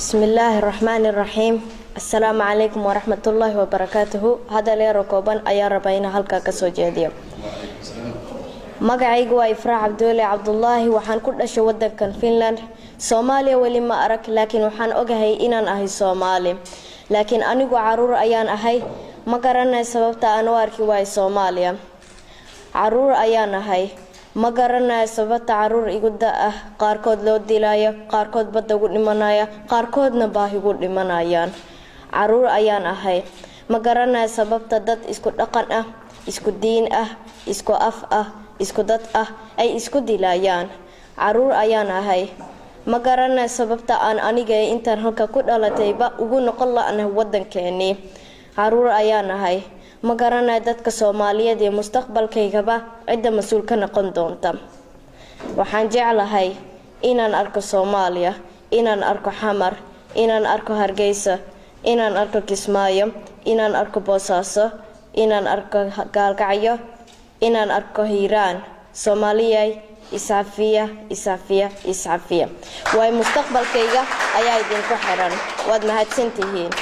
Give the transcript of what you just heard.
بسم الله الرحمن الرحيم. السلام عليكم ورحمة الله وبركاته. هذا لي ركوبان أيا ربينا هلكا كسوجيديا. magacaygu waa Ifraa Cabdulle Cabdullaahi waxaan ku dhashay wadankan Finland. Soomaaliya wali ma arag laakiin waxaan ogahay inaan ahay Soomaali. Laakiin anigu caruur ayaan ahay ma garanay sababta aan u arki waay Soomaaliya. Caruur ayaan ahay ma garanay sababta caruur igu ah qaarkood loo dilaayo qaarkood badda ugu dhimanaya qaarkoodna baahi ugu dhimanayaan. Caruur ayaan ahay ma garanay sababta dad isku dhaqan ah isku diin ah isku af ah isku dad ah ay isku dilayaan. Caruur ayaan ahay ma garanay sababta aan aniga intaan halka ku dhalatayba ugu noqon laanahay wadankeeni. Caruur ayaan ahay ma garanay dadka Soomaaliyeed ee mustaqbalkaygaba cid mas'uul ka noqon doonta. Waxaan jeclahay inaan arko Soomaaliya, inaan arko Xamar, inaan arko Hargeysa, inaan arko Kismaayo, inaan arko Boosaaso, inaan arko Gaalkacyo, inaan arko Hiiraan. Soomaaliya iscafiya way mustaqbalkayga ayaa idinku xiran. Waad mahadsantihiin.